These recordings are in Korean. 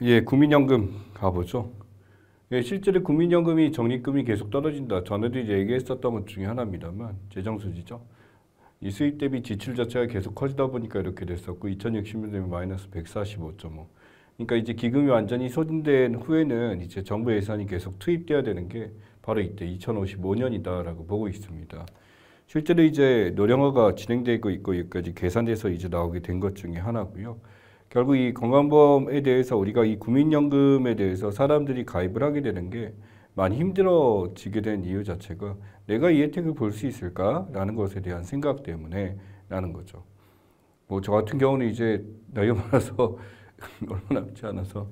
예, 국민연금 가보죠. 예, 실제로 국민연금이 적립금이 계속 떨어진다. 전에도 이제 얘기했었던 것 중에 하나입니다만, 재정수지죠. 이 수입 대비 지출 자체가 계속 커지다 보니까 이렇게 됐었고, 2060년 되면 마이너스 145.5. 그러니까 이제 기금이 완전히 소진된 후에는 이제 정부 예산이 계속 투입돼야 되는 게 바로 이때 2055년이다라고 보고 있습니다. 실제로 이제 노령화가 진행되고 있고 여기까지 계산돼서 이제 나오게 된 것 중에 하나고요. 결국 이 건강보험에 대해서 우리가 이 국민연금에 대해서 사람들이 가입을 하게 되는 게 많이 힘들어지게 된 이유 자체가 내가 이 혜택을 볼 수 있을까라는 것에 대한 생각 때문에 라는 거죠. 뭐 저 같은 경우는 이제 나이가 많아서 얼마 남지 않아서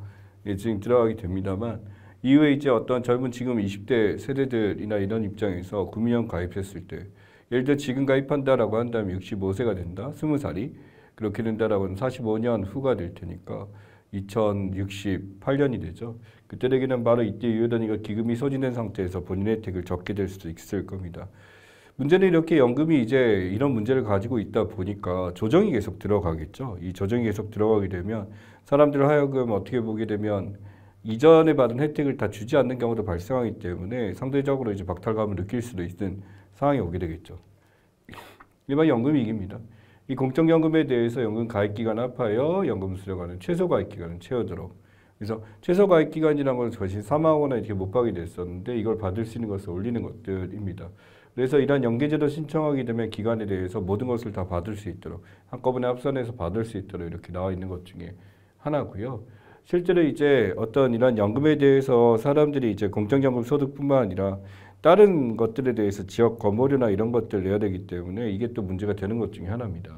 지금 들어가게 됩니다만 이후에 이제 어떤 젊은 지금 20대 세대들이나 이런 입장에서 국민연금 가입했을 때 예를 들어 지금 가입한다라고 한다면 65세가 된다. 20살이. 그렇게 된다라고 하면 45년 후가 될 테니까 2068년이 되죠. 그때 되기는 바로 이때 유효단위가 기금이 소진된 상태에서 본인의 혜택을 적게 될 수도 있을 겁니다. 문제는 이렇게 연금이 이제 이런 문제를 가지고 있다 보니까 조정이 계속 들어가겠죠. 이 조정이 계속 들어가게 되면 사람들 하여금 어떻게 보게 되면 이전에 받은 혜택을 다 주지 않는 경우도 발생하기 때문에 상대적으로 이제 박탈감을 느낄 수도 있는 상황이 오게 되겠죠. 일반 연금이 이깁니다. 이 공적연금에 대해서 연금 가입기간 합하여 연금 수령하는 최소 가입기간은 채워도록. 그래서 최소 가입기간이라는 것은 거의 사망하거나 이렇게 못 받게 됐었는데 이걸 받을 수 있는 것을 올리는 것들입니다. 그래서 이러한 연계제도 신청하게 되면 기간에 대해서 모든 것을 다 받을 수 있도록 한꺼번에 합산해서 받을 수 있도록 이렇게 나와 있는 것 중에 하나고요. 실제로 이제 어떤 이런 연금에 대해서 사람들이 이제 공적연금 소득뿐만 아니라 다른 것들에 대해서 지역 건보료나 이런 것들 내야 되기 때문에 이게 또 문제가 되는 것 중에 하나입니다.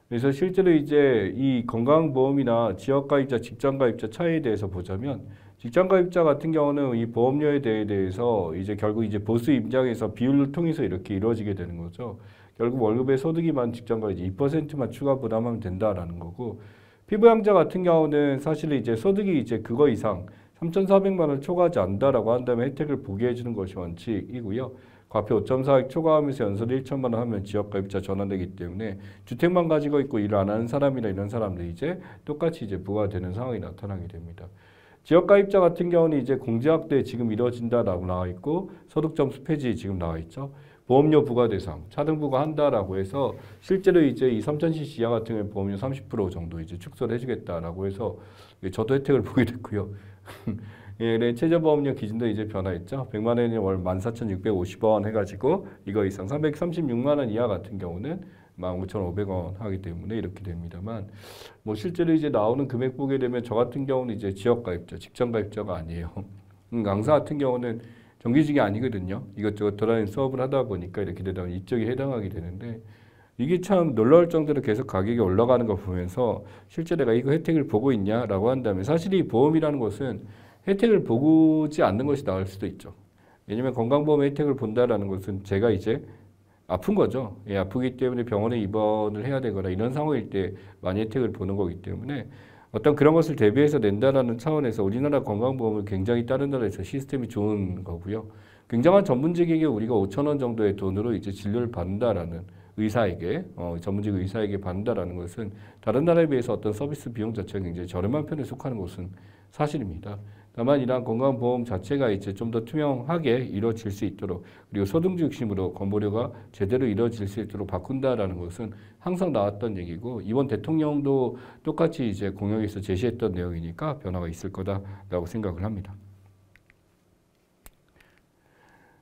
그래서 실제로 이제 이 건강보험이나 지역가입자, 직장가입자 차이에 대해서 보자면 직장가입자 같은 경우는 이 보험료에 대해서 이제 결국 이제 보수 입장에서 비율을 통해서 이렇게 이루어지게 되는 거죠. 결국 월급의 소득이 많은 직장가입자 2%만 추가 부담하면 된다라는 거고 피부양자 같은 경우는 사실 이제 소득이 이제 그거 이상 3,400만 원을 초과하지 않는다라고 한다면 혜택을 보게 해주는 것이 원칙이고요. 과표 5.4억 초과하면서 연소득 1천만 원 하면 지역가입자 전환되기 때문에 주택만 가지고 있고 일 안 하는 사람이나 이런 사람들이 이제 똑같이 이제 부과되는 상황이 나타나게 됩니다. 지역가입자 같은 경우는 이제 공제확대 지금 이루어진다라고 나와 있고 소득점수 폐지 지금 나와 있죠. 보험료 부과 대상 차등 부과한다라고 해서 실제로 이제 이 3,000cc 이하 같은 경우에 보험료 30% 정도 이제 축소를 해주겠다라고 해서 저도 혜택을 보게 됐고요. 예, 최저보험료 기준도 이제 변화했죠. 100만 원이 월 14,650원 해가지고 이거 이상 336만 원 이하 같은 경우는 15,500원 하기 때문에 이렇게 됩니다만 뭐 실제로 이제 나오는 금액 보게 되면 저 같은 경우는 이제 지역가입자, 직장가입자가 아니에요. 강사 같은 경우는 정규직이 아니거든요. 이것저것 돌아다니는 수업을 하다 보니까 이렇게 되다 보면 이쪽에 해당하게 되는데 이게 참 놀라울 정도로 계속 가격이 올라가는 거 보면서 실제 내가 이거 혜택을 보고 있냐라고 한다면 사실 이 보험이라는 것은 혜택을 보지 않는 것이 나을 수도 있죠. 왜냐하면 건강보험 혜택을 본다라는 것은 제가 이제 아픈 거죠. 예, 아프기 때문에 병원에 입원을 해야 되거나 이런 상황일 때 많이 혜택을 보는 거기 때문에 어떤 그런 것을 대비해서 낸다라는 차원에서 우리나라 건강보험은 굉장히 다른 나라에서 시스템이 좋은 거고요. 굉장한 전문직에게 우리가 5천 원 정도의 돈으로 이제 진료를 받는다라는 의사에게 전문직 의사에게 받는다라는 것은 다른 나라에 비해서 어떤 서비스 비용 자체가 굉장히 저렴한 편에 속하는 것은 사실입니다. 다만 이러한 건강보험 자체가 이제 좀 더 투명하게 이루어질 수 있도록 그리고 소득 중심으로 건보료가 제대로 이루어질 수 있도록 바꾼다라는 것은 항상 나왔던 얘기고 이번 대통령도 똑같이 이제 공약에서 제시했던 내용이니까 변화가 있을 거다라고 생각을 합니다.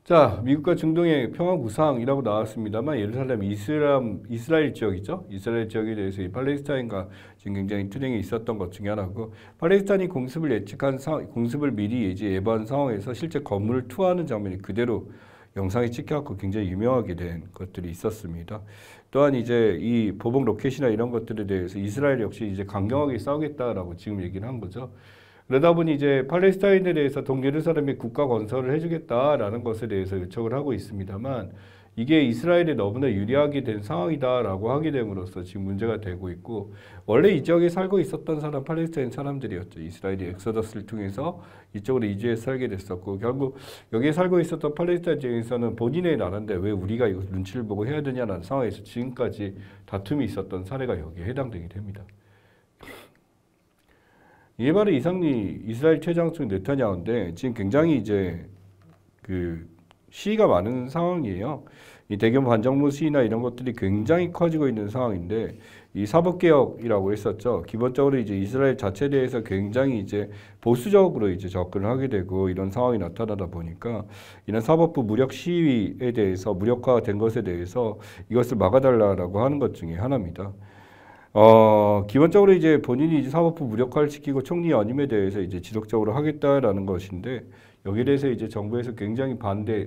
자, 미국과 중동의 평화 구상이라고 나왔습니다만 예루살렘 이스라엘 지역이죠. 이스라엘 지역에 대해서 이 팔레스타인과 지금 굉장히 투쟁이 있었던 것 중에 하나고 팔레스타인이 공습을 미리 예고한 상황에서 실제 건물을 투하하는 장면이 그대로 영상에 찍혀갖고 굉장히 유명하게 된 것들이 있었습니다. 또한 이제 이 보복 로켓이나 이런 것들에 대해서 이스라엘 역시 이제 강경하게 싸우겠다라고 지금 얘기를 한 거죠. 그러다 보니 이제 팔레스타인에 대해서 동예루살렘의 국가 건설을 해주겠다라는 것에 대해서 요청을 하고 있습니다만 이게 이스라엘에 너무나 유리하게 된 상황이다라고 하게 됨으로써 지금 문제가 되고 있고 원래 이 지역에 살고 있었던 사람 팔레스타인 사람들이었죠. 이스라엘이 엑소더스를 통해서 이쪽으로 이주해서 살게 됐었고 결국 여기에 살고 있었던 팔레스타인 지역에서는 본인의 나라인데 왜 우리가 이거 눈치를 보고 해야 되냐라는 상황에서 지금까지 다툼이 있었던 사례가 여기에 해당되게 됩니다. 이게 바로 이상리 이스라엘 최장성 네타냐후인데 지금 굉장히 이제 그 시위가 많은 상황이에요. 이 대규모 반정부 시위나 이런 것들이 굉장히 커지고 있는 상황인데 이 사법개혁이라고 했었죠. 기본적으로 이제 이스라엘 자체에 대해서 굉장히 이제 보수적으로 이제 접근을 하게 되고 이런 상황이 나타나다 보니까 이런 사법부 무력 시위에 대해서 무력화된 것에 대해서 이것을 막아달라라고 하는 것 중에 하나입니다. 기본적으로 이제 본인이 이제 사법부 무력화를 시키고 총리 연임에 대해서 이제 지속적으로 하겠다라는 것인데 여기에 대해서 이제 정부에서 굉장히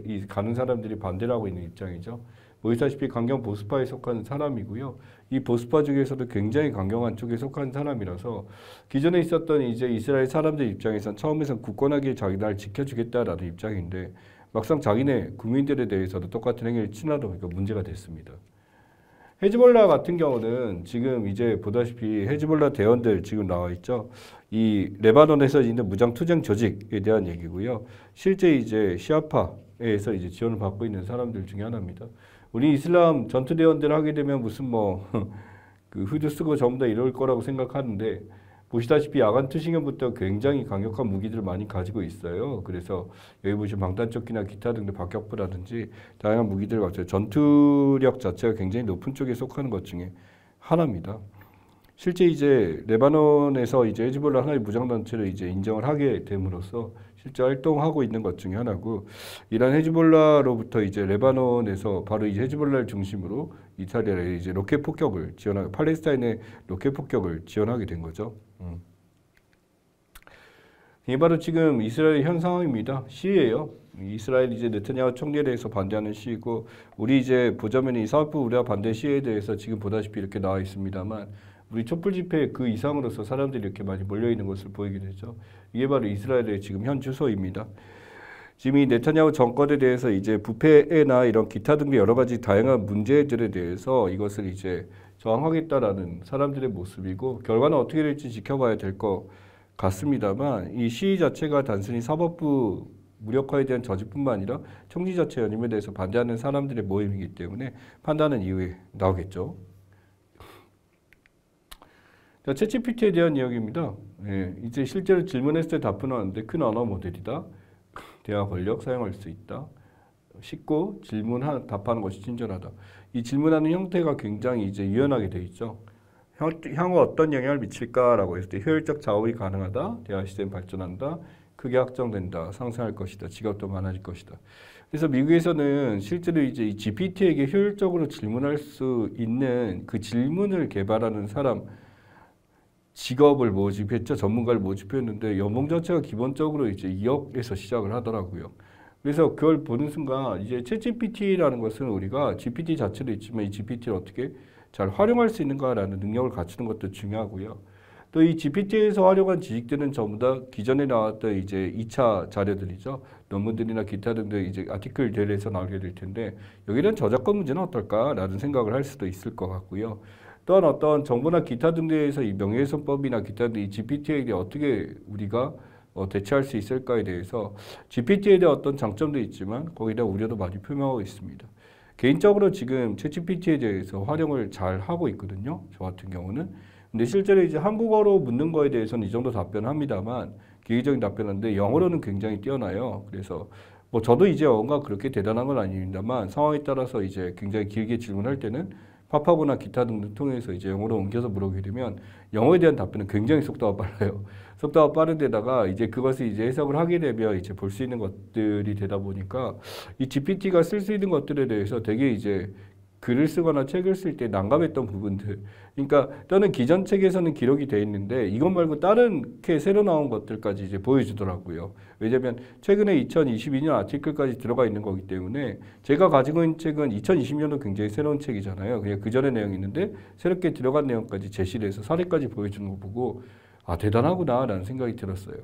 이 가는 사람들이 반대를 하고 있는 입장이죠. 보시다시피 강경 보수파에 속한 사람이고요. 이 보수파 중에서도 굉장히 강경한 쪽에 속한 사람이라서 기존에 있었던 이제 이스라엘 사람들 입장에선 처음에선 굳건하게 자기 나라를 지켜주겠다라는 입장인데 막상 자기네 국민들에 대해서도 똑같은 행위를 취하다 보니까 문제가 됐습니다. 헤즈볼라 같은 경우는 지금 이제 보다시피 헤즈볼라 대원들 지금 나와 있죠. 이 레바논에서 있는 무장 투쟁 조직에 대한 얘기고요. 실제 이제 시아파에서 이제 지원을 받고 있는 사람들 중에 하나입니다. 우리 이슬람 전투 대원들 하게 되면 무슨 뭐 그 후드 쓰고 전부 다 이럴 거라고 생각하는데 보시다시피 야간 투신경부터 굉장히 강력한 무기들을 많이 가지고 있어요. 그래서 여기 보시면 방탄조끼나 기타 등등 박격포라든지 다양한 무기들을 가지고 전투력 자체가 굉장히 높은 쪽에 속하는 것 중에 하나입니다. 실제 이제 레바논에서 이제 헤즈볼라 하나의 무장단체를 이제 인정을 하게 됨으로써 실제 활동하고 있는 것 중에 하나고 이란 헤즈볼라로부터 이제 레바논에서 바로 이제 헤즈볼라를 중심으로 이스라엘에 이제 로켓 폭격을 지원하고 팔레스타인의 로켓 폭격을 지원하게 된 거죠. 이게 바로 지금 이스라엘 현 상황입니다. 시위예요. 이스라엘 이제 네타냐후 총리에 대해서 반대하는 시위고 우리 이제 보자면 이 사법부 우리와 반대 시위에 대해서 지금 보다시피 이렇게 나와 있습니다만 우리 촛불 집회 그 이상으로서 사람들이 이렇게 많이 몰려 있는 것을 보이게 되죠. 이게 바로 이스라엘의 지금 현 주소입니다. 지금 이 네타냐후 정권에 대해서 이제 부패나 이런 기타 등의 여러 가지 다양한 문제들에 대해서 이것을 이제 저항하겠다라는 사람들의 모습이고 결과는 어떻게 될지 지켜봐야 될 것 같습니다만 이 시위 자체가 단순히 사법부 무력화에 대한 저지뿐만 아니라 총리 자체 연임에 대해서 반대하는 사람들의 모임이기 때문에 판단은 이후에 나오겠죠. 자, 챗GPT에 대한 이야기입니다. 예, 이제 실제로 질문했을 때 답변하는데 큰 언어 모델이다. 대화 권력 사용할 수 있다. 쉽고 답하는 것이 친절하다. 이 질문하는 형태가 굉장히 이제 유연하게 돼 있죠. 향후 어떤 영향을 미칠까라고 했을 때 효율적 작업이 가능하다. 대화 시스템 발전한다. 크게 확장된다. 상승할 것이다. 직업도 많아질 것이다. 그래서 미국에서는 실제로 이제 이 GPT에게 효율적으로 질문할 수 있는 그 질문을 개발하는 사람 직업을 모집했죠. 전문가를 모집했는데 연봉 자체가 기본적으로 이제 2억에서 시작을 하더라고요. 그래서 그걸 보는 순간 이제 챗GPT라는 것은 우리가 GPT 자체도 있지만 이 GPT를 어떻게 잘 활용할 수 있는가라는 능력을 갖추는 것도 중요하고요. 또 이 GPT에서 활용한 지식들은 전부 다 기존에 나왔던 이제 2차 자료들이죠. 논문들이나 기타 등등 이제 아티클들에서 나오게 될 텐데 여기에 대한 저작권 문제는 어떨까라는 생각을 할 수도 있을 것 같고요. 또한 어떤 정보나 기타 등등에서 이 명예훼손법이나 기타 등 이 GPT에 대해 어떻게 우리가 대처할 수 있을까에 대해서 GPT에 대한 어떤 장점도 있지만 거기에 대한 우려도 많이 표명하고 있습니다. 개인적으로 지금 챗GPT에 대해서 활용을 잘 하고 있거든요. 저 같은 경우는. 근데 실제로 이제 한국어로 묻는 거에 대해서는 이 정도 답변합니다만 기계적인 답변인데 영어로는 굉장히 뛰어나요. 그래서 뭐 저도 이제 영어가 그렇게 대단한 건 아닙니다만 상황에 따라서 이제 굉장히 길게 질문할 때는 팝하고나 기타 등등 통해서 이제 영어로 옮겨서 물어보게 되면 영어에 대한 답변은 굉장히 속도가 빨라요. 속도가 빠른 데다가 이제 그것을 이제 해석을 하게 되면 이제 볼 수 있는 것들이 되다 보니까 이 GPT가 쓸 수 있는 것들에 대해서 되게 이제 글을 쓰거나 책을 쓸 때 난감했던 부분들. 그러니까 또는 기존 책에서는 기록이 돼 있는데 이것 말고 다른 게 새로 나온 것들까지 이제 보여주더라고요. 왜냐하면 최근에 2022년 아티클까지 들어가 있는 거기 때문에 제가 가지고 있는 책은 2020년도 굉장히 새로운 책이잖아요. 그냥 그 전에 내용이 있는데 새롭게 들어간 내용까지 제시를 해서 사례까지 보여주는 거 보고 아 대단하구나라는 생각이 들었어요.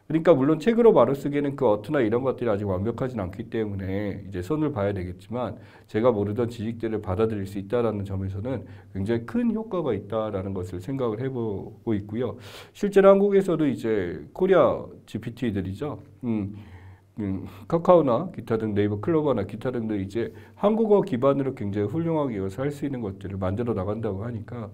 그러니까 물론 책으로 바로 쓰기에는 그 어투나 이런 것들이 아직 완벽하진 않기 때문에 이제 손을 봐야 되겠지만 제가 모르던 지식들을 받아들일 수 있다라는 점에서는 굉장히 큰 효과가 있다라는 것을 생각을 해보고 있고요. 실제로 한국에서도 이제 코리아 GPT들이죠. 카카오나 기타 등 네이버 클로버나 기타 등들 이제 한국어 기반으로 굉장히 훌륭하게 이것을 할 수 있는 것들을 만들어 나간다고 하니까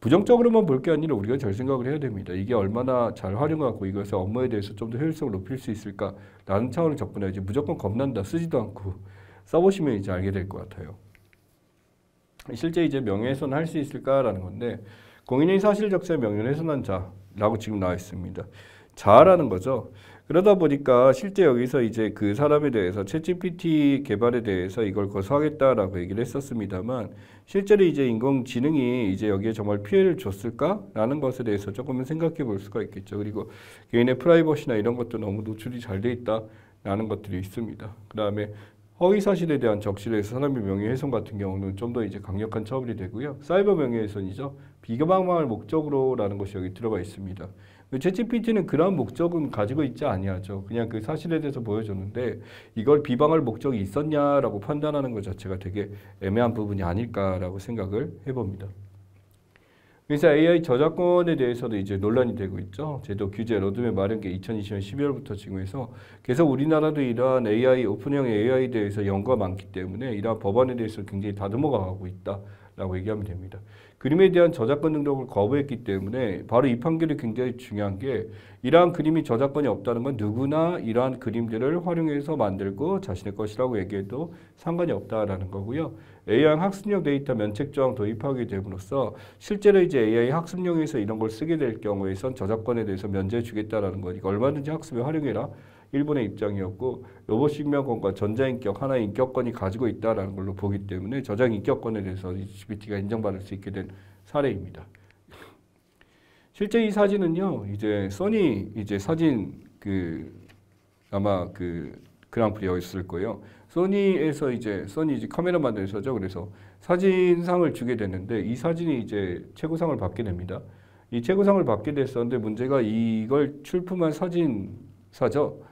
부정적으로만 볼 게 아니라 우리가 잘 생각을 해야 됩니다. 이게 얼마나 잘 활용하고 이것을 업무에 대해서 좀 더 효율성을 높일 수 있을까라는 차원을 접근해야지 무조건 겁난다 쓰지도 않고 써보시면 이제 알게 될 것 같아요. 실제 이제 명예훼손 할 수 있을까라는 건데 공인인 사실적시에 명예훼손한 자라고 지금 나와 있습니다. 자라는 거죠. 그러다 보니까 실제 여기서 이제 그 사람에 대해서 챗GPT 개발에 대해서 이걸 거부하겠다라고 얘기를 했었습니다만 실제로 이제 인공지능이 이제 여기에 정말 피해를 줬을까라는 것에 대해서 조금은 생각해 볼 수가 있겠죠. 그리고 개인의 프라이버시나 이런 것도 너무 노출이 잘 돼 있다라는 것들이 있습니다. 그 다음에 허위 사실에 대한 적시에서 사람의 명예훼손 같은 경우는 좀 더 이제 강력한 처벌이 되고요. 사이버 명예훼손이죠. 비방망을 목적으로라는 것이 여기 들어가 있습니다. 챗GPT는 그런 목적은 가지고 있지 아니하죠. 그냥 그 사실에 대해서 보여줬는데 이걸 비방할 목적이 있었냐라고 판단하는 것 자체가 되게 애매한 부분이 아닐까라고 생각을 해봅니다. 그래서 AI 저작권에 대해서도 이제 논란이 되고 있죠. 제도 규제 로드맵 마련계 2020년 12월부터 지금 해서 계속 우리나라도 이러한 AI 오픈형 AI에 대해서 연구가 많기 때문에 이러한 법안에 대해서 굉장히 다듬어 가고 있다라고 얘기하면 됩니다. 그림에 대한 저작권 등록을 거부했기 때문에 바로 이 판결이 굉장히 중요한 게 이러한 그림이 저작권이 없다는 건 누구나 이러한 그림들을 활용해서 만들고 자신의 것이라고 얘기해도 상관이 없다라는 거고요. AI 학습용 데이터 면책 조항 도입하게 됨으로써 실제로 이제 AI 학습용에서 이런 걸 쓰게 될 경우에선 저작권에 대해서 면제 주겠다라는 거니까 얼마든지 학습에 활용해라. 일본의 입장이었고 로봇식명권과 전자인격 하나의 인격권이 가지고 있다라는 걸로 보기 때문에 저장 인격권에 대해서 GPT가 인정받을 수 있게 된 사례입니다. 실제 이 사진은요, 이제 소니 이제 사진 아마 그랑프리였을 거예요. 소니에서 소니 이제 카메라 만드는 죠. 그래서 사진상을 주게 됐는데 이 사진이 이제 최고상을 받게 됩니다. 이 최고상을 받게 됐었는데 문제가 이걸 출품한 사진사죠.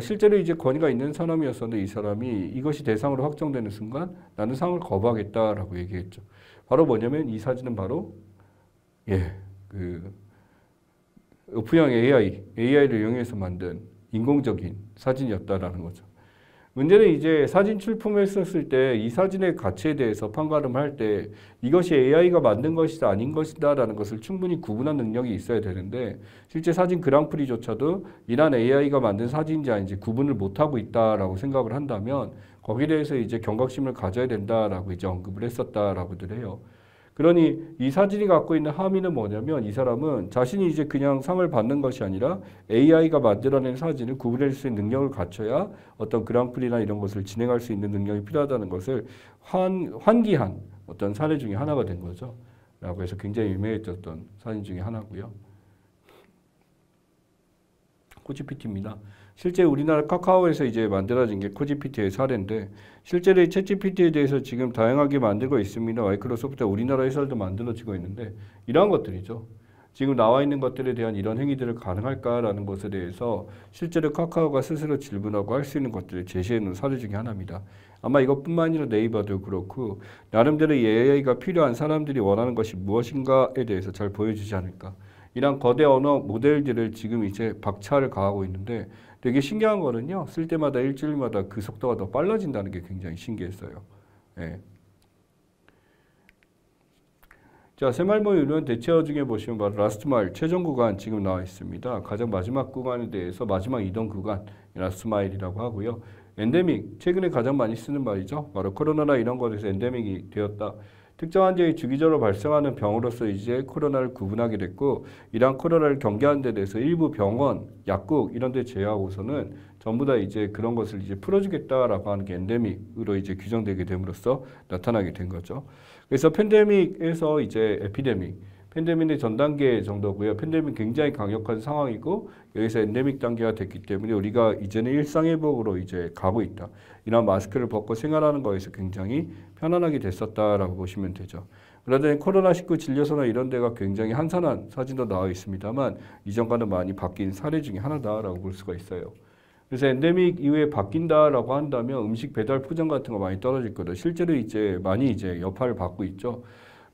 실제로 이제 권위가 있는 사람이었었는데 이 사람이 이것이 대상으로 확정되는 순간 나는 상을 거부하겠다라고 얘기했죠. 바로 뭐냐면 이 사진은 바로 오픈형 AI를 이용해서 만든 인공적인 사진이었다라는 거죠. 문제는 이제 사진 출품했었을 때 이 사진의 가치에 대해서 판가름할 때 이것이 AI가 만든 것이다 아닌 것이다라는 것을 충분히 구분한 능력이 있어야 되는데 실제 사진 그랑프리조차도 이러한 AI가 만든 사진인지 아닌지 구분을 못하고 있다라고 생각을 한다면 거기에 대해서 이제 경각심을 가져야 된다라고 이제 언급을 했었다라고들 해요. 그러니 이 사진이 갖고 있는 함의는 뭐냐면 이 사람은 자신이 이제 그냥 상을 받는 것이 아니라 AI가 만들어낸 사진을 구분할 수 있는 능력을 갖춰야 어떤 그랑프리나 이런 것을 진행할 수 있는 능력이 필요하다는 것을 환기한 어떤 사례 중에 하나가 된 거죠. 라고 해서 굉장히 유명했던 사진 중에 하나고요. 코GPT입니다. 실제 우리나라 카카오에서 이제 만들어진 게 코GPT의 사례인데 실제로 이 챗GPT에 대해서 지금 다양하게 만들고 있습니다. 마이크로소프트가 우리나라에서도 만들어지고 있는데 이러한 것들이죠. 지금 나와 있는 것들에 대한 이런 행위들을 가능할까라는 것에 대해서 실제로 카카오가 스스로 질문하고 할 수 있는 것들을 제시해 놓은 사례 중에 하나입니다. 아마 이것뿐만 아니라 네이버도 그렇고 나름대로 이 AI가 필요한 사람들이 원하는 것이 무엇인가에 대해서 잘 보여주지 않을까. 이런 거대 언어 모델들을 지금 이제 박차를 가하고 있는데 되게 신기한 거는요. 쓸 때마다 일주일마다 그 속도가 더 빨라진다는 게 굉장히 신기했어요. 예. 자, 새말모 유료원 대체어 중에 보시면 바로 라스트 마일 최종 구간 지금 나와 있습니다. 가장 마지막 구간에 대해서 마지막 이동 구간 라스트 마일이라고 하고요. 엔데믹 최근에 가장 많이 쓰는 말이죠. 바로 코로나나 이런 것에서 엔데믹이 되었다. 특정한 지역에 주기적으로 발생하는 병으로서 이제 코로나를 구분하게 됐고 이러한 코로나를 경계하는 데 대해서 일부 병원, 약국 이런 데 제외하고서는 전부 다 이제 그런 것을 이제 풀어주겠다라고 하는 게 엔데믹으로 이제 규정되게 됨으로써 나타나게 된 거죠. 그래서 팬데믹에서 이제 에피데믹, 팬데믹의 전 단계 정도고요. 팬데믹 굉장히 강력한 상황이고 여기서 엔데믹 단계가 됐기 때문에 우리가 이제는 일상회복으로 이제 가고 있다. 이런 마스크를 벗고 생활하는 거에서 굉장히 편안하게 됐었다라고 보시면 되죠. 그러더니 코로나19 진료소나 이런 데가 굉장히 한산한 사진도 나와 있습니다만 이전과는 많이 바뀐 사례 중에 하나다라고 볼 수가 있어요. 그래서 엔데믹 이후에 바뀐다라고 한다면 음식 배달 포장 같은 거 많이 떨어질 거다. 실제로 이제 많이 이제 여파를 받고 있죠.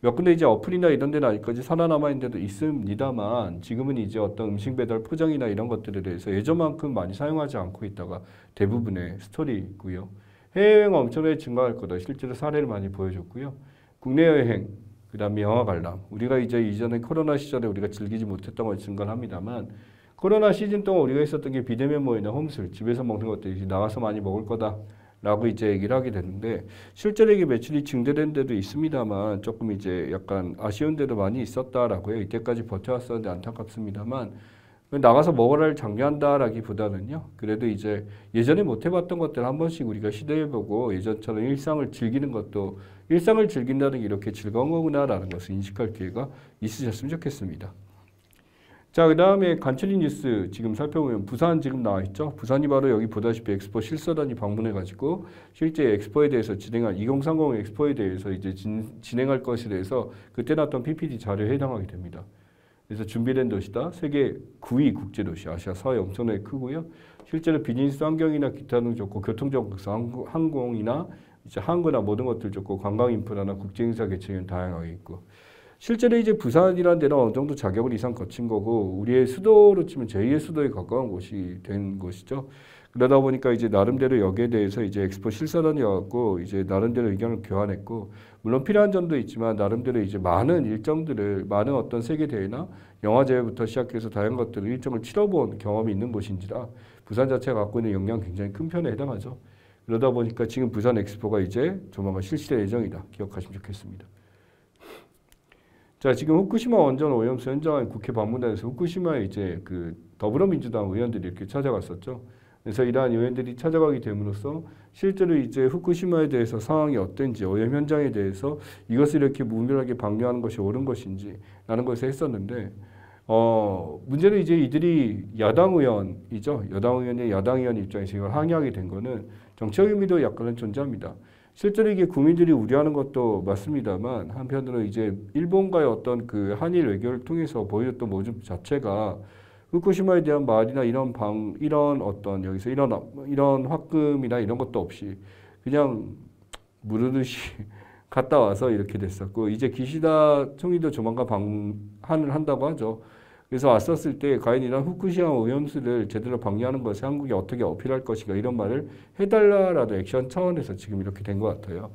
몇 군데 이제 어플이나 이런 데는 아직까지 살아남아 있는 데도 있습니다만 지금은 이제 어떤 음식 배달 포장이나 이런 것들에 대해서 예전만큼 많이 사용하지 않고 있다가 대부분의 스토리고요. 해외여행 엄청나게 증가할 거다. 실제로 사례를 많이 보여줬고요. 국내 여행 그다음에 영화 관람. 우리가 이제 이전에 코로나 시절에 우리가 즐기지 못했던 걸 증가합니다만 코로나 시즌 동안 우리가 했었던 게 비대면 모임이나 홈술, 집에서 먹는 것들이 나가서 많이 먹을 거다라고 이제 얘기를 하게 되는데 실제로 이게 매출이 증대된 데도 있습니다만 조금 이제 약간 아쉬운 데도 많이 있었다라고요. 이때까지 버텨왔었는데 안타깝습니다만 나가서 먹으라를 장려한다라기보다는요. 그래도 이제 예전에 못 해봤던 것들 한 번씩 우리가 시도해보고 예전처럼 일상을 즐기는 것도 일상을 즐긴다는 게 이렇게 즐거운 거구나라는 것을 인식할 기회가 있으셨으면 좋겠습니다. 자, 그 다음에 간추린 뉴스 지금 살펴보면 부산 지금 나와 있죠. 부산이 바로 여기 보다시피 엑스포 실사단이 방문해가지고 실제 엑스포에 대해서 진행할 2030 엑스포에 대해서 이제 진행할 것에 대해서 그때 나왔던 PPT 자료에 해당하게 됩니다. 그래서 준비된 도시다. 세계 9위 국제도시. 아시아 사회 엄청나게 크고요. 실제로 비즈니스 환경이나 기타 등 좋고 교통적 항공이나 이제 항구나 모든 것들 좋고 관광 인프라나 국제 행사 개최는 다양하게 있고 실제로 이제 부산이라는 데는 어느 정도 자격을 이상 거친 거고 우리의 수도로 치면 제2의 수도에 가까운 곳이 된 곳이죠. 그러다 보니까 이제 나름대로 여기에 대해서 이제 엑스포 실사단이 와갖고 이제 나름대로 의견을 교환했고 물론 필요한 점도 있지만 나름대로 이제 많은 일정들을 많은 어떤 세계 대회나 영화 제회부터 시작해서 다양한 것들을 일정을 치러본 경험이 있는 곳인지라 부산 자체가 갖고 있는 영향 굉장히 큰 편에 해당하죠. 그러다 보니까 지금 부산 엑스포가 이제 조만간 실시될 예정이다. 기억하시면 좋겠습니다. 자, 지금 후쿠시마 원전 오염수 현장에 국회 방문단에서 후쿠시마에 이제 그 더불어민주당 의원들이 이렇게 찾아갔었죠. 그래서 이러한 의원들이 찾아가게 됨으로써 실제로 이제 후쿠시마에 대해서 상황이 어떤지 오염 현장에 대해서 이것을 이렇게 무분별하게 방류하는 것이 옳은 것인지 라는 것을 했었는데 문제는 이제 이들이 야당 의원이죠. 야당 의원 입장에서 이걸 항의하게 된 거는 정치적 의미도 약간은 존재합니다. 실제로 이게 국민들이 우려하는 것도 맞습니다만 한편으로 이제 일본과의 어떤 그 한일 외교를 통해서 보여줬던 모습 자체가 후쿠시마에 대한 말이나 이런 어떤 여기서 이런 화금이나 이런 것도 없이 그냥 무르듯이 갔다 와서 이렇게 됐었고 이제 기시다 총리도 조만간 방한을 한다고 하죠. 그래서 왔었을 때 과연 이런 후쿠시마 오염수를 제대로 방류하는 것을 한국이 어떻게 어필할 것인가 이런 말을 해달라라도 액션 차원에서 지금 이렇게 된 것 같아요.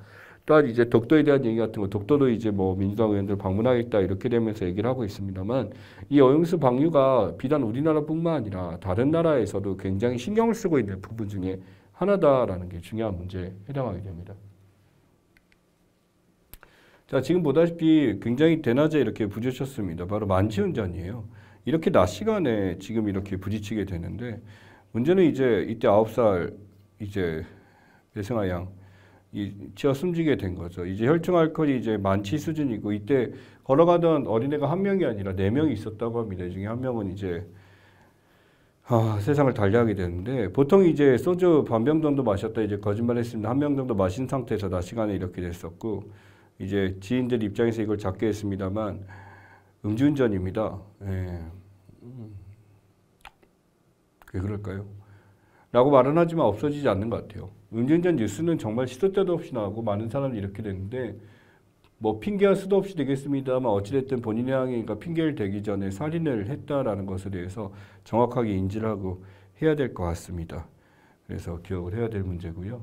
또한 이제 독도에 대한 얘기 같은 거, 독도도 이제 뭐 민주당 의원들 방문하겠다 이렇게 되면서 얘기를 하고 있습니다만 이 오염수 방류가 비단 우리나라뿐만 아니라 다른 나라에서도 굉장히 신경을 쓰고 있는 부분 중에 하나다라는 게 중요한 문제에 해당하게 됩니다. 자, 지금 보다시피 굉장히 대낮에 이렇게 부딪혔습니다. 바로 만취운전이에요. 이렇게 낮 시간에 지금 이렇게 부딪히게 되는데 문제는 이제 이때 9살 이제 배승아 양 치어 숨지게 된 거죠. 이제 혈중 알코올이 이제 만취 수준이고 이때 걸어가던 어린애가 한 명이 아니라 4명이 있었다고 합니다. 이 중에 한 명은 이제 세상을 달리하게 되는데 보통 이제 소주 반병 정도 마셨다 이제 거짓말했습니다. 한 명 정도 마신 상태에서 낮 시간에 이렇게 됐었고 이제 지인들 입장에서 이걸 잡게 했습니다만 음주운전입니다. 예. 왜 그럴까요? 라고 말은 하지만 없어지지 않는 것 같아요. 음주운전 뉴스는 정말 시도 때도 없이 나오고 많은 사람들이 이렇게 되는데 뭐 핑계할 수도 없이 되겠습니다만 어찌됐든 본인의 항의가 핑계를 대기 전에 살인을 했다라는 것에 대해서 정확하게 인지를 하고 해야 될 것 같습니다. 그래서 기억을 해야 될 문제고요.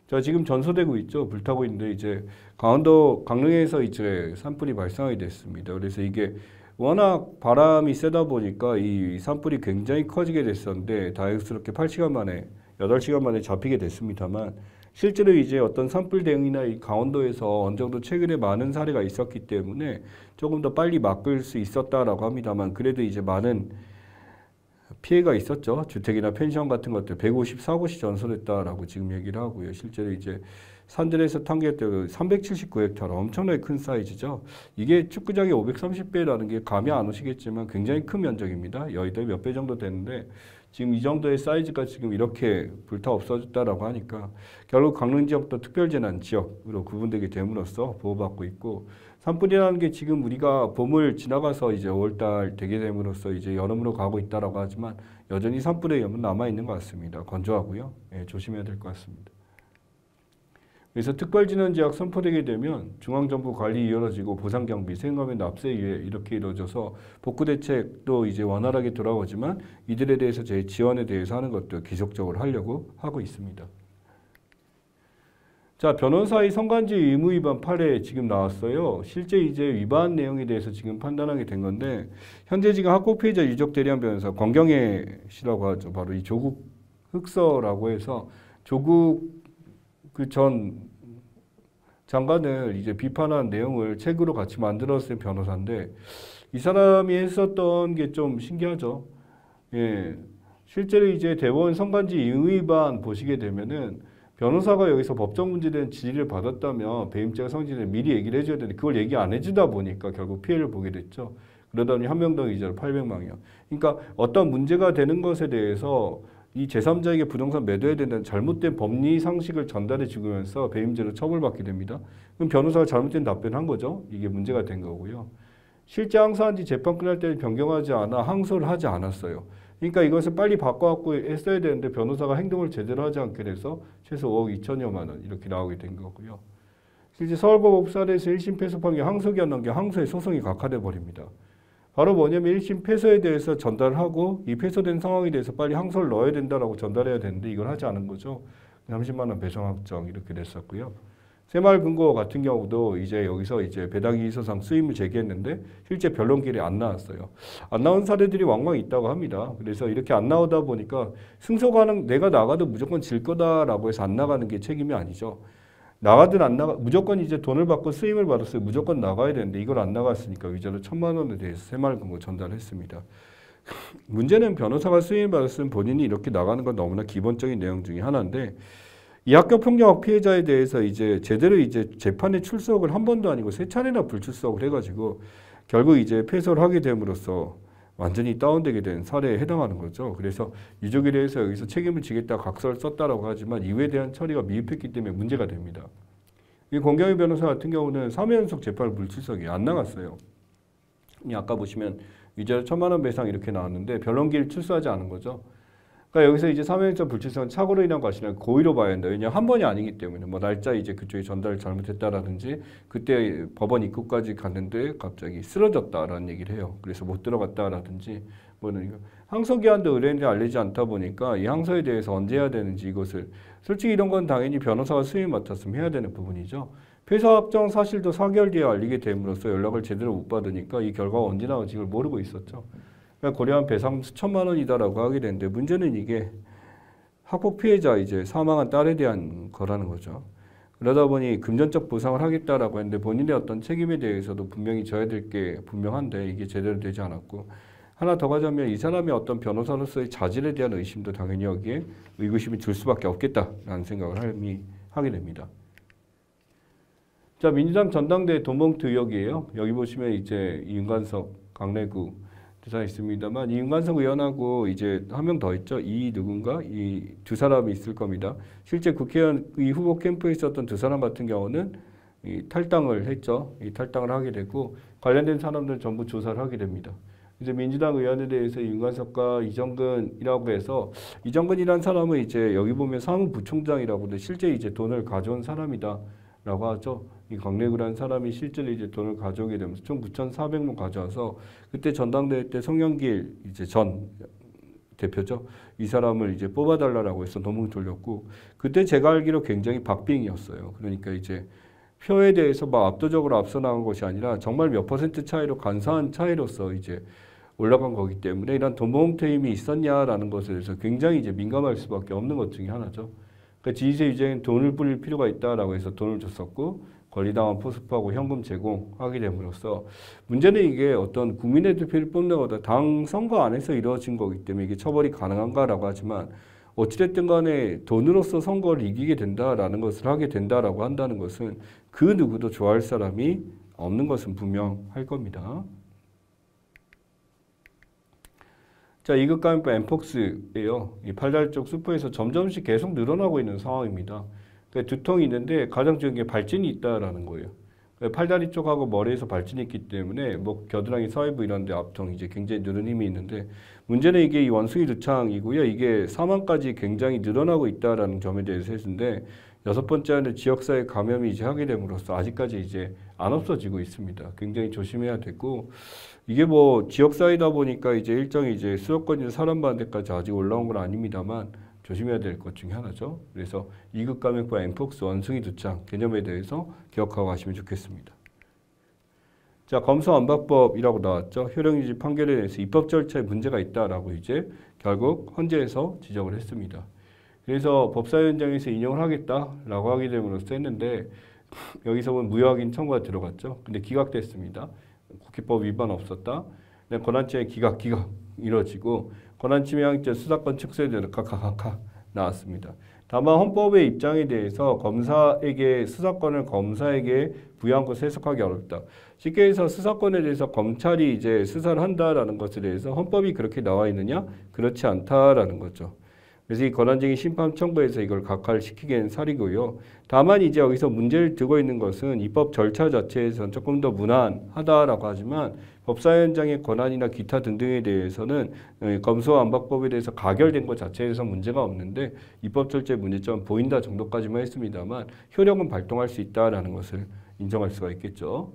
자, 지금 전소되고 있죠. 불타고 있는데 이제 강원도 강릉에서 이제 산불이 발생하게 됐습니다. 그래서 이게 워낙 바람이 세다 보니까 이 산불이 굉장히 커지게 됐었는데 다행스럽게 8시간 만에 8시간 만에 잡히게 됐습니다만 실제로 이제 어떤 산불 대응이나 이 강원도에서 어느 정도 최근에 많은 사례가 있었기 때문에 조금 더 빨리 막을 수 있었다라고 합니다만 그래도 이제 많은 피해가 있었죠. 주택이나 펜션 같은 것들 154곳이 전소됐다라고 지금 얘기를 하고요. 실제로 이제 산들에서 탐구했던 379헥타르 엄청나게 큰 사이즈죠. 이게 축구장의 530배라는 게 감이 안 오시겠지만 굉장히 큰 면적입니다. 여의도에 몇 배 정도 되는데 지금 이 정도의 사이즈가 지금 이렇게 불타 없어졌다라고 하니까 결국 강릉 지역도 특별재난 지역으로 구분되게 됨으로써 보호받고 있고 산불이라는 게 지금 우리가 봄을 지나가서 이제 5월달 되게 됨으로써 이제 여름으로 가고 있다라고 하지만 여전히 산불의 위험은 남아 있는 것 같습니다. 건조하고요. 예, 조심해야 될 것 같습니다. 그래서 특별진원지역 선포되게 되면 중앙정부 관리 이루어지고 보상경비, 세금의 납세 이렇게 이루어져서 복구 대책도 이제 원활하게 돌아오지만 이들에 대해서 제 지원에 대해서 하는 것도 기속적으로 하려고 하고 있습니다. 자, 변호사의 성관지 의무 위반 8회 지금 나왔어요. 실제 이제 위반 내용에 대해서 지금 판단하게 된 건데, 현재 지금 학고 피해자 유족 대리한 변호사 권경혜 씨라고 하죠. 바로 이 조국 흑서라고 해서 조국 그 전 장관을 이제 비판한 내용을 책으로 같이 만들었을 변호사인데, 이 사람이 했었던 게 좀 신기하죠. 예. 실제로 이제 대법원 성관지 의무 위반 보시게 되면은 변호사가 여기서 법적 문제된 질의를 받았다면 배임죄가 성립되면 미리 얘기를 해줘야 되는데 그걸 얘기 안 해주다 보니까 결국 피해를 보게 됐죠. 그러다 보니 한명당 이자로 800만 원. 그러니까 어떤 문제가 되는 것에 대해서 이 제3자에게 부동산 매도해야 된다는 잘못된 법리 상식을 전달해 주면서 배임죄로 처벌받게 됩니다. 그럼 변호사가 잘못된 답변을 한 거죠. 이게 문제가 된 거고요. 실제 항소한 뒤 재판 끝날 때는 변경하지 않아 항소를 하지 않았어요. 그러니까 이것을 빨리 바꿔갖고 했어야 되는데 변호사가 행동을 제대로 하지 않게 돼서 최소 5억 2천여만 원 이렇게 나오게 된 거고요. 실제 서울고법 사례에서 1심 패소 판결 항소기한 넘겨 항소의 소송이 각하돼 버립니다. 바로 뭐냐면 1심 패소에 대해서 전달하고 이 패소된 상황에 대해서 빨리 항소를 넣어야 된다라고 전달해야 되는데 이걸 하지 않은 거죠. 30만 원 배상 확정 이렇게 됐었고요. 새마을금고 같은 경우도 이제 여기서 이제 배당이 있어서 수임을 제기했는데 실제 변론길에 안 나왔어요. 안 나온 사례들이 왕왕 있다고 합니다. 그래서 이렇게 안 나오다 보니까 승소가는 내가 나가도 무조건 질 거다라고 해서 안 나가는 게 책임이 아니죠. 나가든 안 나가 무조건 이제 돈을 받고 수임을 받았어요. 무조건 나가야 되는데 이걸 안 나갔으니까 위자료 1,000만 원에 대해서 새마을금고 전달했습니다. 문제는 변호사가 수임을 받았으면 본인이 이렇게 나가는 건 너무나 기본적인 내용 중에 하나인데 이 학교 폭력 피해자에 대해서 이제 제대로 이제 재판에 출석을 한 번도 아니고 3차례나 불출석을 해가지고 결국 이제 패소를 하게 됨으로써 완전히 다운되게 된 사례에 해당하는 거죠. 그래서 유족에 대해서 여기서 책임을 지겠다 각서를 썼다라고 하지만 이에 대한 처리가 미흡했기 때문에 문제가 됩니다. 이 권경희 변호사 같은 경우는 3회 연속 재판을 불출석이 안 나갔어요. 아까 보시면 위자료 1,000만 원 배상 이렇게 나왔는데 변론기일 출소하지 않은 거죠. 그러니까 여기서 이제 3회연속 불출석은 착오로 인한 과실을 고의로 봐야 한다. 왜냐하면 한 번이 아니기 때문에 뭐 날짜 이제 그쪽이 전달을 잘못했다라든지 그때 법원 입구까지 갔는데 갑자기 쓰러졌다라는 얘기를 해요. 그래서 못 들어갔다라든지 뭐는 항소 기한도 의뢰인들이 알리지 않다 보니까 이 항소에 대해서 언제 해야 되는지 이것을 솔직히 이런 건 당연히 변호사가 수임 맡았으면 해야 되는 부분이죠. 패소 확정 사실도 4개월 뒤에 알리게 됨으로써 연락을 제대로 못 받으니까 이 결과가 언제 나올지 이걸 모르고 있었죠. 고려한 배상 수천만 원이다라고 하게 되는데 문제는 이게 학폭 피해자 이제 사망한 딸에 대한 거라는 거죠. 그러다 보니 금전적 보상을 하겠다라고 했는데 본인의 어떤 책임에 대해서도 분명히 져야 될 게 분명한데 이게 제대로 되지 않았고 하나 더 가자면 이 사람의 어떤 변호사로서의 자질에 대한 의심도 당연히 여기에 의구심이 들 수밖에 없겠다라는 생각을 하게 됩니다. 자, 민주당 전당대회 돈봉투 의혹이에요. 여기 보시면 이제 이윤관석 강내구 두사 있습니다만 이윤관석 의원하고 이제 한 명 더 있죠. 이 두 사람이 있을 겁니다. 실제 국회의원 이 후보 캠프에 있었던 두 사람 같은 경우는 이 탈당을 했죠. 이 탈당을 하게 되고 관련된 사람들은 전부 조사를 하게 됩니다. 이제 민주당 의원에 대해서 이윤관석과 이정근이라고 해서 이정근이라는 사람은 이제 여기 보면 사무부총장이라고 하는데 실제 이제 돈을 가져온 사람이다라고 하죠. 이 강래구라는 사람이 실제로 이제 돈을 가져오게 되면서 총 9,400만 가져와서 그때 전당대회 때 송영길 이제 전 대표죠. 이 사람을 이제 뽑아달라고 해서 너무 돌렸고 그때 제가 알기로 굉장히 박빙이었어요. 그러니까 이제 표에 대해서 막 압도적으로 앞서 나간 것이 아니라 정말 몇 퍼센트 차이로 간사한 차이로서 이제 올라간 거기 때문에 이런 돈봉투임이 있었냐라는 것에 대해서 굉장히 이제 민감할 수밖에 없는 것 중에 하나죠. 그러니까 지지세 유죄는 돈을 뿌릴 필요가 있다라고 해서 돈을 줬었고 권리당원 포스프하고 현금 제공하게 됨으로써 문제는 이게 어떤 국민의 대표를 뽑는 것보다 당 선거 안에서 이루어진 거기 때문에 이게 처벌이 가능한가라고 하지만 어찌됐든 간에 돈으로서 선거를 이기게 된다라는 것을 하게 된다라고 한다는 것은 그 누구도 좋아할 사람이 없는 것은 분명할 겁니다. 자, 이극감염병 엠폭스예요. 이 팔다리 쪽 수포에서 점점씩 계속 늘어나고 있는 상황입니다. 두통이 있는데 가장 중요한 게 발진이 있다라는 거예요. 팔다리 쪽하고 머리에서 발진이 있기 때문에 뭐 겨드랑이 사이부 이런 데 앞통 이제 굉장히 느는 힘이 있는데 문제는 이게 이 원숭이 두창이고요. 이게 사망까지 굉장히 늘어나고 있다라는 점에 대해서 했는데 6번째는 지역사회 감염이 이제 하게 됨으로써 아직까지 이제 안 없어지고 있습니다. 굉장히 조심해야 되고 이게 뭐 지역사회다 보니까 이제 일정이 이제 수도권 사람 많은 데까지 아직 올라온 건 아닙니다만 조심해야 될 것 중에 하나죠. 그래서 2급 감액부와 엠폭스 원숭이 두창 개념에 대해서 기억하고 가시면 좋겠습니다. 자, 검수안박법이라고 나왔죠. 효력유지 판결에 대해서 입법 절차에 문제가 있다라고 이제 결국 헌재에서 지적을 했습니다. 그래서 법사위원장에서 인용을 하겠다라고 하게 됨으로써 했는데 여기서 보면 무효확인 청구가 들어갔죠. 근데 기각됐습니다. 국회법 위반 없었다. 권한침해 기각 이뤄지고 권한침해양자 수사권 축소에 대해서 각각 나왔습니다. 다만 헌법의 입장에 대해서 검사에게 수사권을 검사에게 부여한 것을 해석하기 어렵다. 쉽게 해서 수사권에 대해서 검찰이 이제 수사를 한다라는 것에 대해서 헌법이 그렇게 나와 있느냐? 그렇지 않다라는 거죠. 그래서 이 권한쟁의 심판 청구에서 이걸 각하시키기엔 사리고요. 다만 이제 여기서 문제를 두고 있는 것은 입법 절차 자체에서는 조금 더 무난하다라고 하지만 법사위원장의 권한이나 기타 등등에 대해서는 검수안박법에 대해서 가결된 것 자체에서 문제가 없는데 입법 절차의 문제점은 보인다 정도까지만 했습니다만 효력은 발동할 수 있다라는 것을 인정할 수가 있겠죠.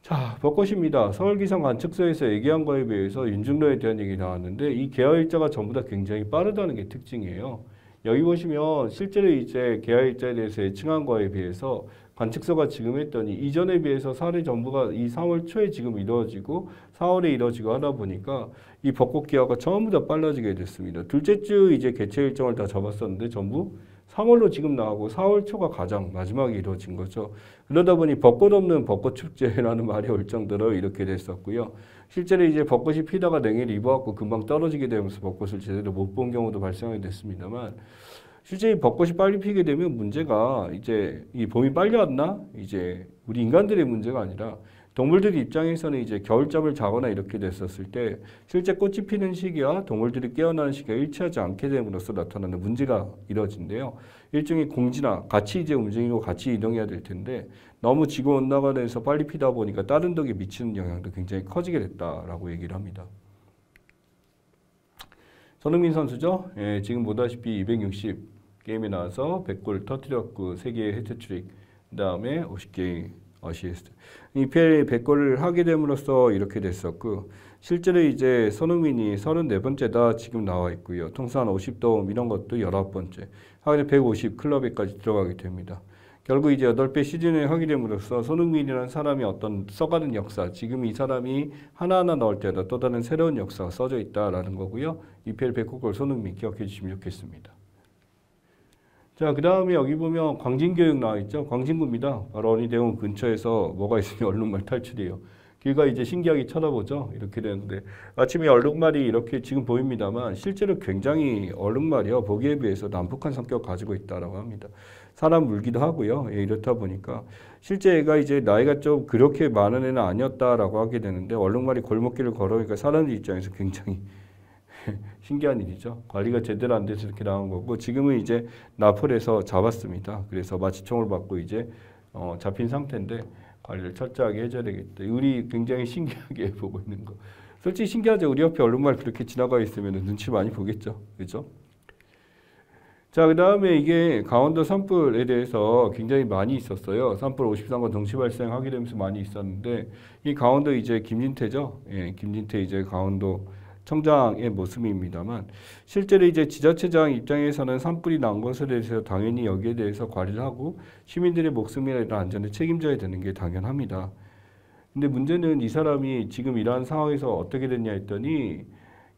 자, 벚꽃입니다. 서울기상 관측소에서 얘기한 거에 비해서 윤중로에 대한 얘기 나왔는데 이 개화 일자가 전부 다 굉장히 빠르다는 게 특징이에요. 여기 보시면 실제로 이제 개화 일자에 대해서 예측한 거에 비해서 관측소가 지금 했더니 이전에 비해서 사례 전부가 이 3월 초에 지금 이루어지고 4월에 이루어지고 하다 보니까 이 벚꽃 개화가 전부 다 빨라지게 됐습니다. 둘째 주 이제 개최 일정을 다 잡았었는데 전부 3월로 지금 나오고 4월 초가 가장 마지막에 이루어진 거죠. 그러다 보니 벚꽃 없는 벚꽃축제라는 말이 올 정도로 이렇게 됐었고요. 실제로 이제 벚꽃이 피다가 냉해를 입어갖고 금방 떨어지게 되면서 벚꽃을 제대로 못 본 경우도 발생하게 됐습니다만 실제 이 벚꽃이 빨리 피게 되면 문제가 이제 이 봄이 빨리 왔나? 이제 우리 인간들의 문제가 아니라 동물들 입장에서는 이제 겨울잠을 자거나 이렇게 됐었을 때 실제 꽃이 피는 시기와 동물들이 깨어나는 시기가 일치하지 않게 됨으로써 나타나는 문제가 이뤄진대요. 일종의 공지나 같이 이제 움직이고 같이 이동해야 될 텐데 너무 지구온난화가 돼서 빨리 피다 보니까 다른 덕에 미치는 영향도 굉장히 커지게 됐다라고 얘기를 합니다. 손흥민 선수죠. 예, 지금 보다시피 260 게임에 나와서 100골 터뜨렸고 3개의 해트트릭, 그 다음에 50개의 어시스트. EPL 100골을 하게 됨으로써 이렇게 됐었고 실제로 이제 손흥민이 34번째다 지금 나와 있고요. 통산 50도움 이런 것도 19번째. 하게 150 클럽에까지 들어가게 됩니다. 결국 이제 8배 시즌에 하게 됨으로써 손흥민이라는 사람이 어떤 써가는 역사, 지금 이 사람이 하나하나 넣을 때마다 또 다른 새로운 역사가 써져 있다라는 거고요. EPL 100골 손흥민 기억해 주시면 좋겠습니다. 자, 그 다음에 여기 보면 광진교육 나와 있죠. 광진구입니다. 바로 어린이대원 근처에서 뭐가 있으면 얼룩말 탈출이에요. 길가 이제 신기하게 쳐다보죠. 이렇게 되는데 아침에 얼룩말이 이렇게 지금 보입니다만 실제로 굉장히 얼룩말이요. 보기에 비해서 난폭한 성격을 가지고 있다라고 합니다. 사람 물기도 하고요. 예, 이렇다 보니까 실제 애가 이제 나이가 좀 그렇게 많은 애는 아니었다라고 하게 되는데 얼룩말이 골목길을 걸어오니까 사람들 입장에서 굉장히 신기한 일이죠. 관리가 제대로 안 돼서 이렇게 나온 거고 지금은 이제 나폴에서 잡았습니다. 그래서 마취총을 받고 이제 잡힌 상태인데 관리를 철저하게 해줘야 되겠다. 우리 굉장히 신기하게 보고 있는 거. 솔직히 신기하죠. 우리 옆에 얼룩말 그렇게 지나가 있으면 눈치 많이 보겠죠. 그렇죠? 자, 그 다음에 이게 강원도 산불에 대해서 굉장히 많이 있었어요. 산불 53건 동시 발생하게 되면서 많이 있었는데 이 강원도 이제 김진태죠. 예, 김진태 이제 강원도 청장의 모습입니다만 실제로 이제 지자체장 입장에서는 산불이 난 것에 대해서 당연히 여기에 대해서 관리를 하고 시민들의 목숨이나 이런 안전을 책임져야 되는 게 당연합니다. 근데 문제는 이 사람이 지금 이러한 상황에서 어떻게 됐냐 했더니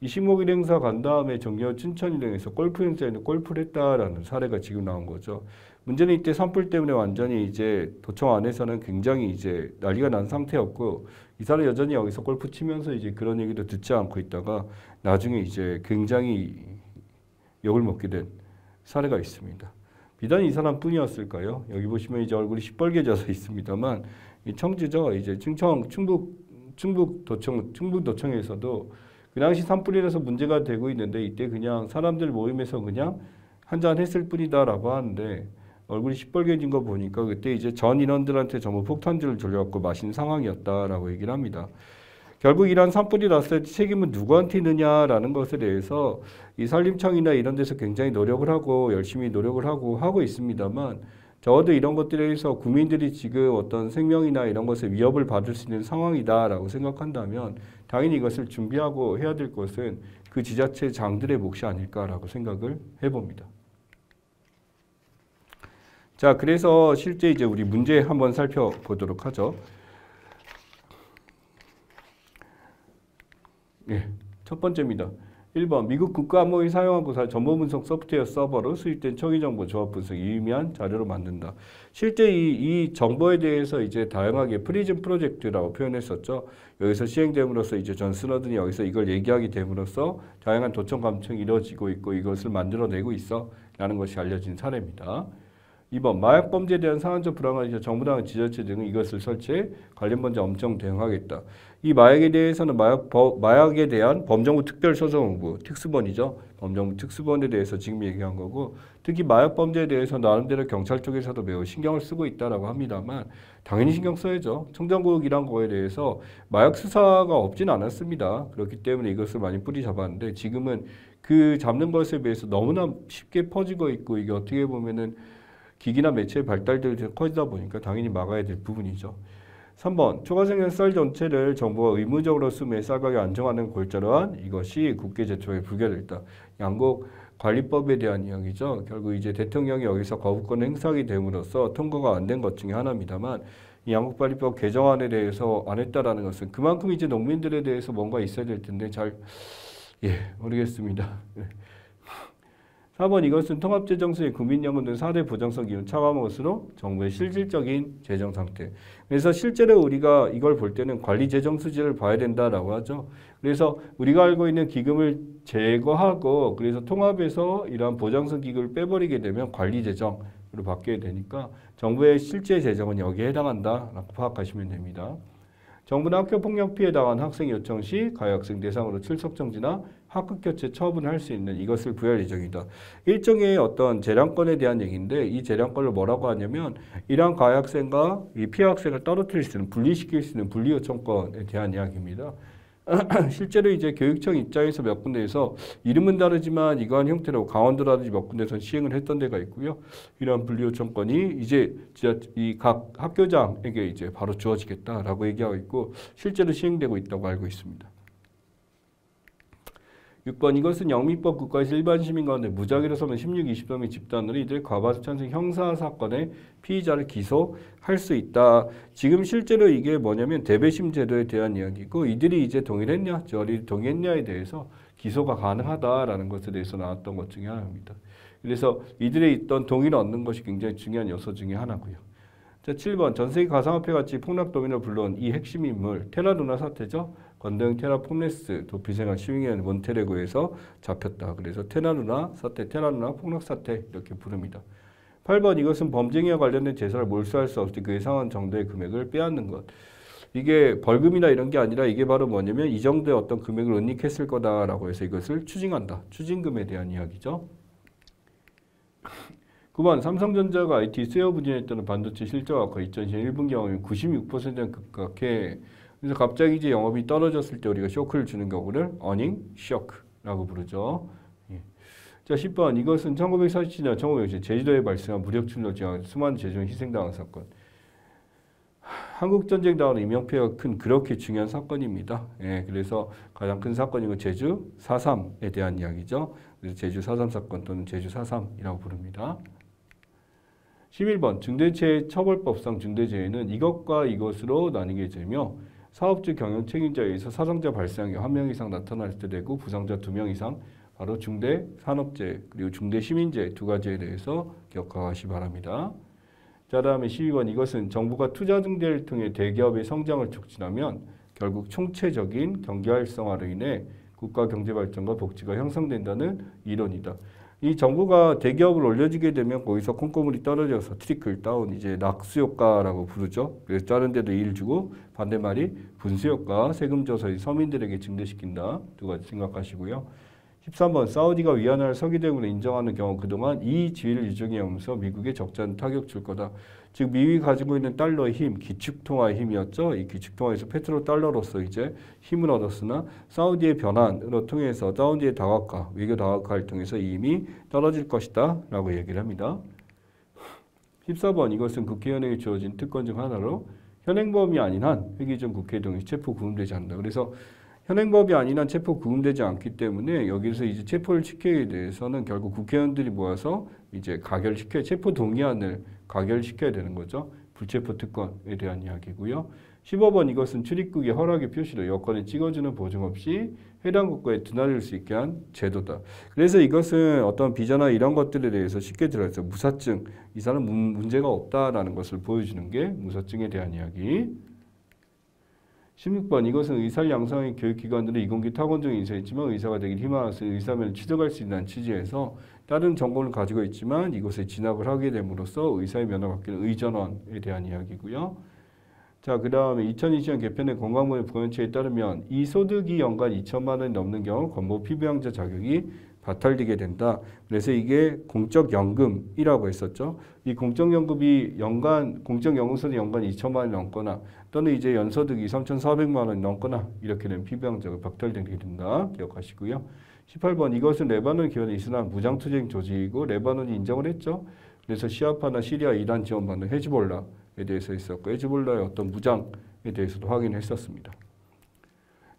이 식목일 행사 간 다음에 정겨 춘천일행에서 골프 행사에는 골프를 했다라는 사례가 지금 나온 거죠. 문제는 이때 산불 때문에 완전히 이제 도청 안에서는 굉장히 이제 난리가 난 상태였고 이 사람 여전히 여기서 골프 치면서 이제 그런 얘기도 듣지 않고 있다가 나중에 이제 굉장히 욕을 먹게 된 사례가 있습니다. 비단 이 사람뿐이었을까요? 여기 보시면 이제 얼굴이 시뻘개져서 있습니다만 이 청주죠. 이제 충북도청에서도 그 당시 산불이라서 문제가 되고 있는데 이때 그냥 사람들 모임에서 그냥 한잔 했을 뿐이다라고 하는데 얼굴이 시뻘개진 거 보니까 그때 이제 전 인원들한테 전부 폭탄주를 돌려갖고 마신 상황이었다라고 얘기를 합니다. 결국 이러한 산불이 났을 때 책임은 누구한테 있느냐라는 것에 대해서 이 산림청이나 이런 데서 굉장히 노력을 하고 열심히 노력을 하고 있습니다만 적어도 이런 것들에 의해서 국민들이 지금 어떤 생명이나 이런 것에 위협을 받을 수 있는 상황이다라고 생각한다면 당연히 이것을 준비하고 해야 될 것은 그 지자체장들의 몫이 아닐까라고 생각을 해봅니다. 자, 그래서 실제 이제 우리 문제 한번 살펴보도록 하죠. 예, 첫 번째입니다. 1번 미국 국가안보위 사용하고 정보 분석 소프트웨어 서버로 수입된 초기 정보 조합 분석 유의미한 자료로 만든다. 실제 이 정보에 대해서 이제 다양하게 프리즘 프로젝트라고 표현했었죠. 여기서 시행됨으로써 이제 존 스노든이 여기서 이걸 얘기하게 됨으로써 다양한 도청 감청이 이루어지고 있고 이것을 만들어내고 있어 라는 것이 알려진 사례입니다. 2번 마약 범죄에 대한 상한적 불안한 정부당 지자체 등은 이것을 설치해 관련 범죄 엄청 대응하겠다. 이 마약에 대해서는 마약에 대한 범정부 특별소송부 특수본이죠. 범정부 특수본에 대해서 지금 얘기한 거고 특히 마약 범죄에 대해서 나름대로 경찰 쪽에서도 매우 신경을 쓰고 있다라고 합니다만 당연히 신경 써야죠. 청정구역이란 거에 대해서 마약 수사가 없진 않았습니다. 그렇기 때문에 이것을 많이 뿌리 잡았는데 지금은 그 잡는 것에 비해서 너무나 쉽게 퍼지고 있고 이게 어떻게 보면은 기기나 매체의 발달들이 커지다 보니까 당연히 막아야 될 부분이죠. 3번 초과생산 쌀 전체를 정부가 의무적으로 수매 쌀가게 안정하는 골자로 한 이것이 국회 제출에 불결했다. 양곡 관리법에 대한 이야기죠. 결국 이제 대통령이 여기서 거부권을 행사하게 됨으로써 통과가 안 된 것 중에 하나입니다만 이 양곡관리법 개정안에 대해서 안 했다라는 것은 그만큼 이제 농민들에 대해서 뭔가 있어야 될 텐데 모르겠습니다. 4번 이것은 통합재정수의 국민연금 등 4대 보장성 기준 차감한 것으로 정부의 실질적인 재정 상태. 그래서 실제로 우리가 이걸 볼 때는 관리재정 수지를 봐야 된다라고 하죠. 그래서 우리가 알고 있는 기금을 제거하고 그래서 통합해서 이러한 보장성 기금을 빼버리게 되면 관리재정으로 바뀌게 되니까 정부의 실제 재정은 여기에 해당한다라고 파악하시면 됩니다. 정부는 학교폭력 피해 당한 학생 요청 시 가해 학생 대상으로 출석 정지나 학급 교체 처분할 수 있는 이것을 부여할 예정이다. 일종의 어떤 재량권에 대한 얘기인데 이 재량권을 뭐라고 하냐면 이러한 가해 학생과 이 피해 학생을 떨어뜨릴 수 있는 분리시킬 수 있는 분리 요청권에 대한 이야기입니다. 실제로 이제 교육청 입장에서 몇 군데에서 이름은 다르지만 이러한 형태로 강원도라든지 몇 군데에서 시행을 했던 데가 있고요. 이러한 분리 요청권이 이제 이 각 학교장에게 이제 바로 주어지겠다라고 얘기하고 있고 실제로 시행되고 있다고 알고 있습니다. 6번 이것은 영미법 국가에서 일반 시민 가운데 무작위로 서면 16, 20범의 집단으로 이들 과반수 찬성 형사사건의 피의자를 기소할 수 있다. 지금 실제로 이게 뭐냐면 대배심 제도에 대한 이야기고 이들이 이제 동의했냐, 저리 동의했냐에 대해서 기소가 가능하다라는 것에 대해서 나왔던 것 중에 하나입니다. 그래서 이들의 있던 동의를 얻는 것이 굉장히 중요한 요소 중에 하나고요. 자, 7번 전세계 가상화폐 가치 폭락 도민을 불러온 이 핵심 인물 테라루나 사태죠. 건대형 테라 폼레스 도피생활 시위인 몬테네그로에서 잡혔다. 그래서 테라루나 사태, 테라루나 폭락 사태 이렇게 부릅니다. 8번 이것은 범죄행위와 관련된 재산을 몰수할 수 없이 그 예상한 정도의 금액을 빼앗는 것. 이게 벌금이나 이런 게 아니라 이게 바로 뭐냐면 이 정도의 어떤 금액을 은닉했을 거다라고 해서 이것을 추징한다. 추징금에 대한 이야기죠. 9번 삼성전자가 IT 수요 부진에 따른 반도체 실적 악화 2020년 1분기 영업이 96%에 급격해. 그래서 갑자기 이제 영업이 떨어졌을 때 우리가 쇼크를 주는 경우를 어닝 쇼크라고 부르죠. 예. 자, 10번 이것은 1947년 1960년 제주도에 발생한 무력 충돌 지역 수많은 제주민 희생당한 사건. 한국전쟁 당한 인명피해가 큰 그렇게 중요한 사건입니다. 예, 그래서 가장 큰 사건이고 제주 4.3에 대한 이야기죠. 그래서 제주 4.3 사건 또는 제주 4.3이라고 부릅니다. 11번 중대재해처벌법상 중대재해는 이것과 이것으로 나뉘게 되며 사업주 경영 책임자에 의해서 사상자 발생이 1명 이상 나타날 때 되고 부상자 2명 이상 바로 중대산업재해 그리고 중대시민재해 두 가지에 대해서 기억하시 바랍니다. 자, 다음에 12번 이것은 정부가 투자 증대를 통해 대기업의 성장을 촉진하면 결국 총체적인 경제 활성화로 인해 국가 경제 발전과 복지가 형성된다는 이론이다. 이 정부가 대기업을 올려주게 되면 거기서 콩고물이 떨어져서 트리클 다운 이제 낙수 효과라고 부르죠. 그래서 다른 데도 일 주고 반대말이 분수 효과 세금 줘서 서민들에게 증대시킨다. 두 가지 생각하시고요. 13번 사우디가 위안화를 서기대금으로 인정하는 경우 그동안 이 지위를 유지하면서 미국에 적잖은 타격 줄 거다. 즉 미국이 가지고 있는 달러의 힘, 기축통화의 힘이었죠. 이 기축통화에서 페트로달러로서 이제 힘을 얻었으나 사우디의 변환으로 통해서 사우디의 다각화, 외교 다각화를 통해서 이 힘이 떨어질 것이다 라고 얘기를 합니다. 14번 이것은 국회의원에게 주어진 특권 중 하나로 현행범이 아닌 한 회기 전 국회 동의 체포 구금되지 않는다. 그래서 현행법이 아닌 한 체포 구금되지 않기 때문에 여기서 이제 체포를 시키게 대해서는 결국 국회의원들이 모아서 이제 가결시켜 체포 동의안을 가결시켜야 되는 거죠. 불체포 특권에 대한 이야기고요. 15번 이것은 출입국의 허락의 표시로 여권에 찍어주는 보증 없이 해당 국가에 드나들 수 있게 한 제도다. 그래서 이것은 어떤 비자나 이런 것들에 대해서 쉽게 들어서 무사증, 이 사람 문제가 없다라는 것을 보여주는 게 무사증에 대한 이야기. 16번 이것은 의사를 양성한 교육기관들은 이공계 타원증을 인쇄했지만 의사가 되길 희망해서 의사면을 취득할 수 있는 취지에서 다른 전공을 가지고 있지만 이곳에 진학을 하게 됨으로써 의사의 면허를 갖기는 의전원에 대한 이야기고요. 자, 그 다음에 2020년 개편의 건강보험 부연체에 따르면 이 소득이 연간 2천만 원이 넘는 경우 건보 피부양자 자격이 박탈되게 된다. 그래서 이게 공적연금이라고 했었죠. 이 공적연금이 연간 공적연금소득이 연간 2천만 원이 넘거나 또는 이제 연소득이 3,400만 원이 넘거나 이렇게 되면 피부양자가 박탈되게 된다. 기억하시고요. 18번 이것은 레바논 기원의 이슬람 무장투쟁 조직이고 레바논이 인정을 했죠. 그래서 시아파나 시리아 이란 지원받는 헤즈볼라에 대해서 있었고 헤즈볼라의 어떤 무장에 대해서도 확인했었습니다.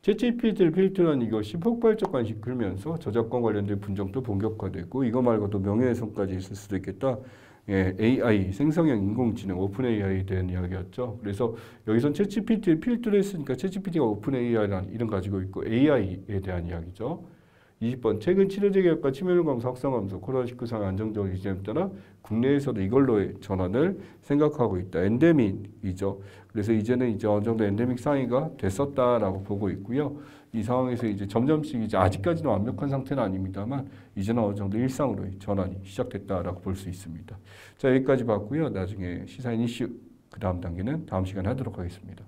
챗GPT를 필두로 한 이것이 폭발적 관심이 끌면서 저작권 관련된 분쟁도 본격화되고 이거 말고도 명예훼손까지 있을 수도 있겠다. 예, AI, 생성형 인공지능, 오픈 AI에 대한 이야기였죠. 그래서 여기선 챗GPT를 필두로 했으니까 챗GPT가 오픈 AI라는 이름 가지고 있고 AI에 대한 이야기죠. 20번 최근 치료제 개혁과 치매율 감소, 확산 감소, 코로나19 상황 안정적인 유지에 따라 국내에서도 이걸로의 전환을 생각하고 있다. 엔데믹이죠. 그래서 이제는 이제 어느 정도 엔데믹 상위가 됐었다라고 보고 있고요. 이 상황에서 이제 점점씩 이제 아직까지는 완벽한 상태는 아닙니다만 이제는 어느 정도 일상으로의 전환이 시작됐다라고 볼 수 있습니다. 자, 여기까지 봤고요. 나중에 시사인 이슈 그 다음 단계는 다음 시간에 하도록 하겠습니다.